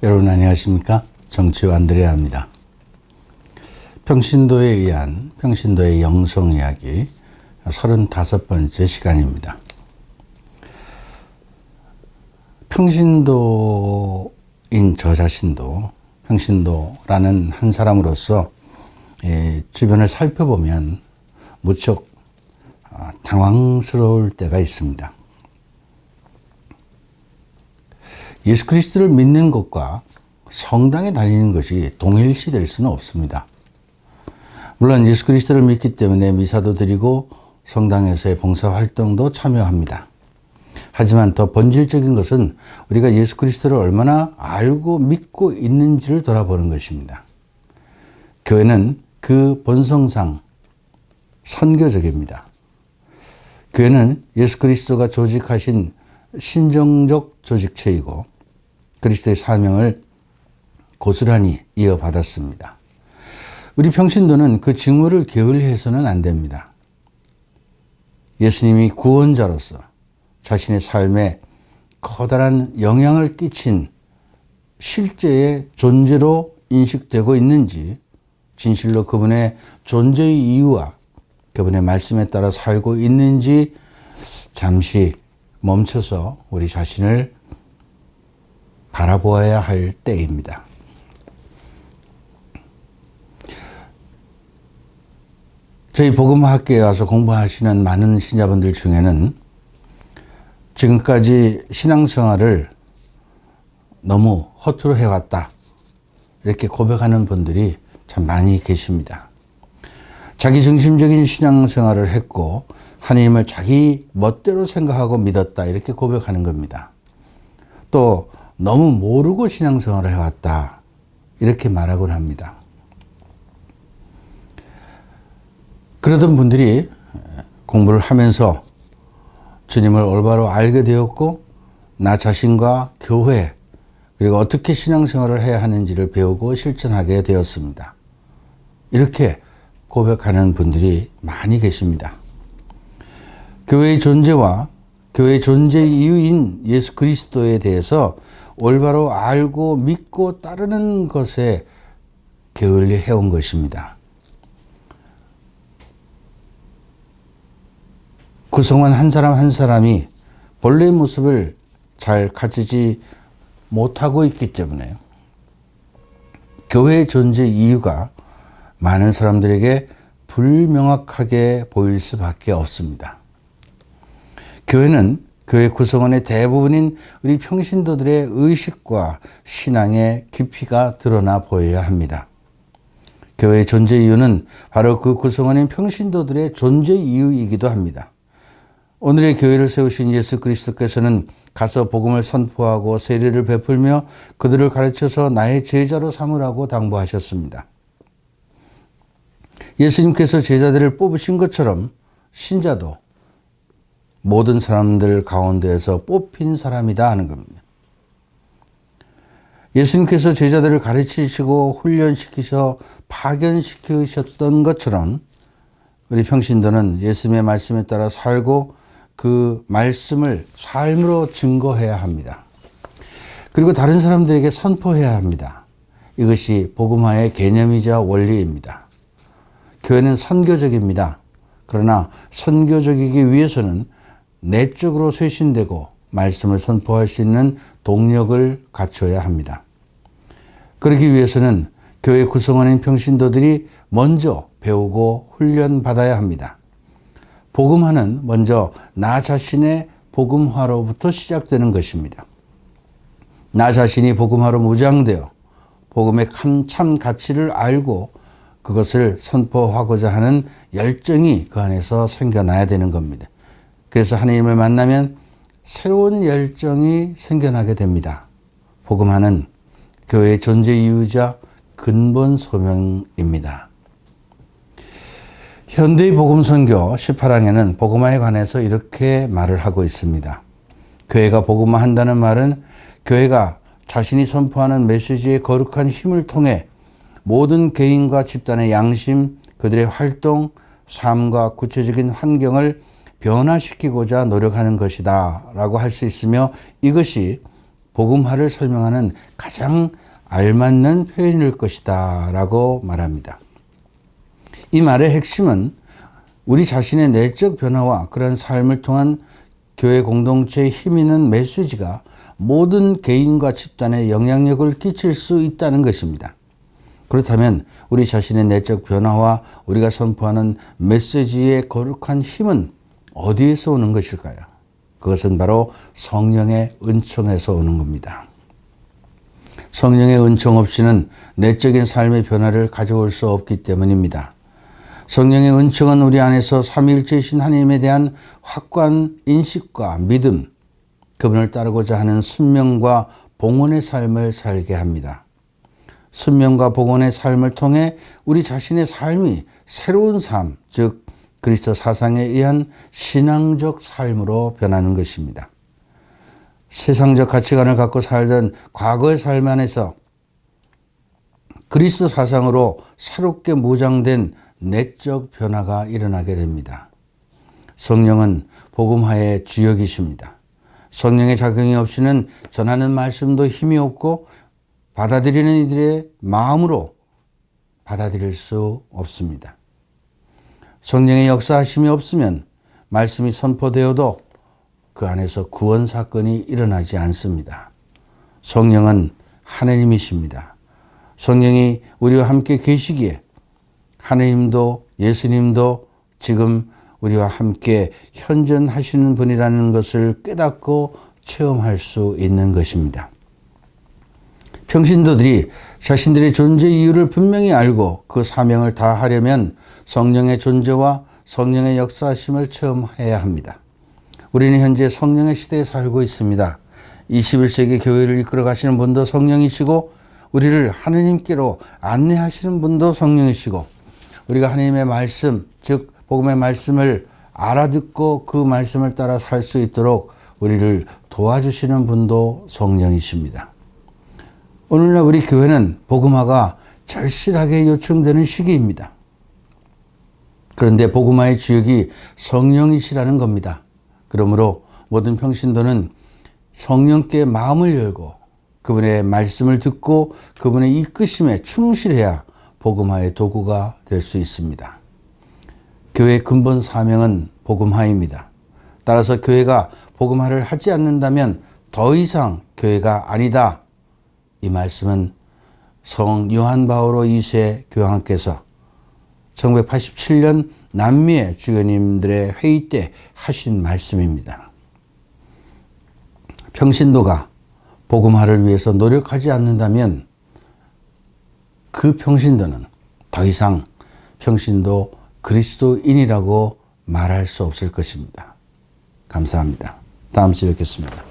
여러분 안녕하십니까? 정치와 안드레아입니다. 평신도에 의한 평신도의 영성 이야기 35번째 시간입니다. 평신도인 저 자신도 평신도라는 한 사람으로서 주변을 살펴보면 무척 당황스러울 때가 있습니다. 예수 그리스도를 믿는 것과 성당에 다니는 것이 동일시될 수는 없습니다. 물론 예수 그리스도를 믿기 때문에 미사도 드리고 성당에서의 봉사활동도 참여합니다. 하지만 더 본질적인 것은 우리가 예수 그리스도를 얼마나 알고 믿고 있는지를 돌아보는 것입니다. 교회는 그 본성상 선교적입니다. 교회는 예수 그리스도가 조직하신 신정적 조직체이고 그리스도의 사명을 고스란히 이어받았습니다. 우리 평신도는 그 직무를 게을리해서는 안 됩니다. 예수님이 구원자로서 자신의 삶에 커다란 영향을 끼친 실제의 존재로 인식되고 있는지, 진실로 그분의 존재의 이유와 그분의 말씀에 따라 살고 있는지 잠시 멈춰서 우리 자신을 바라보아야 할 때입니다. 저희 복음학교에 와서 공부하시는 많은 신자분들 중에는 지금까지 신앙생활을 너무 허투루 해왔다 이렇게 고백하는 분들이 참 많이 계십니다. 자기중심적인 신앙생활을 했고 하나님을 자기 멋대로 생각하고 믿었다 이렇게 고백하는 겁니다. 또 너무 모르고 신앙생활을 해왔다 이렇게 말하곤 합니다. 그러던 분들이 공부를 하면서 주님을 올바로 알게 되었고 나 자신과 교회 그리고 어떻게 신앙생활을 해야 하는지를 배우고 실천하게 되었습니다. 이렇게 고백하는 분들이 많이 계십니다. 교회의 존재와 교회의 존재 이유인 예수 그리스도에 대해서 올바로 알고 믿고 따르는 것에 게을리 해온 것입니다. 구성원 한 사람 한 사람이 본래의 모습을 잘 가지지 못하고 있기 때문에 교회의 존재 이유가 많은 사람들에게 불명확하게 보일 수밖에 없습니다. 교회는 교회 구성원의 대부분인 우리 평신도들의 의식과 신앙의 깊이가 드러나 보여야 합니다. 교회의 존재 이유는 바로 그 구성원인 평신도들의 존재 이유이기도 합니다. 오늘의 교회를 세우신 예수 그리스도께서는 가서 복음을 선포하고 세례를 베풀며 그들을 가르쳐서 나의 제자로 삼으라고 당부하셨습니다. 예수님께서 제자들을 뽑으신 것처럼 신자도 모든 사람들 가운데에서 뽑힌 사람이다 하는 겁니다. 예수님께서 제자들을 가르치시고 훈련시키셔 파견시키셨던 것처럼 우리 평신도는 예수님의 말씀에 따라 살고 그 말씀을 삶으로 증거해야 합니다. 그리고 다른 사람들에게 선포해야 합니다. 이것이 복음화의 개념이자 원리입니다. 교회는 선교적입니다. 그러나 선교적이기 위해서는 내적으로 쇄신되고 말씀을 선포할 수 있는 동력을 갖춰야 합니다. 그러기 위해서는 교회 구성원인 평신도들이 먼저 배우고 훈련받아야 합니다. 복음화는 먼저 나 자신의 복음화로부터 시작되는 것입니다. 나 자신이 복음화로 무장되어 복음의 참 가치를 알고 그것을 선포하고자 하는 열정이 그 안에서 생겨나야 되는 겁니다. 그래서 하나님을 만나면 새로운 열정이 생겨나게 됩니다. 복음화는 교회의 존재 이유자 근본 소명입니다. 현대의 복음선교 18항에는 복음화에 관해서 이렇게 말을 하고 있습니다. 교회가 복음화한다는 말은 교회가 자신이 선포하는 메시지의 거룩한 힘을 통해 모든 개인과 집단의 양심, 그들의 활동, 삶과 구체적인 환경을 변화시키고자 노력하는 것이다 라고 할 수 있으며 이것이 복음화를 설명하는 가장 알맞는 표현일 것이다 라고 말합니다. 이 말의 핵심은 우리 자신의 내적 변화와 그런 삶을 통한 교회 공동체의 힘 있는 메시지가 모든 개인과 집단에 영향력을 끼칠 수 있다는 것입니다. 그렇다면 우리 자신의 내적 변화와 우리가 선포하는 메시지의 거룩한 힘은 어디에서 오는 것일까요? 그것은 바로 성령의 은총에서 오는 겁니다. 성령의 은총 없이는 내적인 삶의 변화를 가져올 수 없기 때문입니다. 성령의 은총은 우리 안에서 삼위일체이신 하나님에 대한 확고한 인식과 믿음, 그분을 따르고자 하는 순명과 봉헌의 삶을 살게 합니다. 순명과 봉헌의 삶을 통해 우리 자신의 삶이 새로운 삶, 즉 그리스도 사상에 의한 신앙적 삶으로 변하는 것입니다. 세상적 가치관을 갖고 살던 과거의 삶 안에서 그리스도 사상으로 새롭게 무장된 내적 변화가 일어나게 됩니다. 성령은 복음화의 주역이십니다. 성령의 작용이 없이는 전하는 말씀도 힘이 없고 받아들이는 이들의 마음으로 받아들일 수 없습니다. 성령의 역사하심이 없으면 말씀이 선포되어도 그 안에서 구원 사건이 일어나지 않습니다. 성령은 하나님이십니다. 성령이 우리와 함께 계시기에 하나님도 예수님도 지금 우리와 함께 현존하시는 분이라는 것을 깨닫고 체험할 수 있는 것입니다. 평신도들이 자신들의 존재 이유를 분명히 알고 그 사명을 다하려면 성령의 존재와 성령의 역사하심을 체험해야 합니다. 우리는 현재 성령의 시대에 살고 있습니다. 21세기 교회를 이끌어 가시는 분도 성령이시고 우리를 하느님께로 안내하시는 분도 성령이시고 우리가 하나님의 말씀, 즉 복음의 말씀을 알아듣고 그 말씀을 따라 살 수 있도록 우리를 도와주시는 분도 성령이십니다. 오늘날 우리 교회는 복음화가 절실하게 요청되는 시기입니다. 그런데 복음화의 주역이 성령이시라는 겁니다. 그러므로 모든 평신도는 성령께 마음을 열고 그분의 말씀을 듣고 그분의 이끄심에 충실해야 복음화의 도구가 될 수 있습니다. 교회의 근본 사명은 복음화입니다. 따라서 교회가 복음화를 하지 않는다면 더 이상 교회가 아니다. 이 말씀은 성 요한 바오로 2세 교황께서 1987년 남미의 주교님들의 회의 때 하신 말씀입니다. 평신도가 복음화를 위해서 노력하지 않는다면 그 평신도는 더 이상 평신도 그리스도인이라고 말할 수 없을 것입니다. 감사합니다. 다음 주에 뵙겠습니다.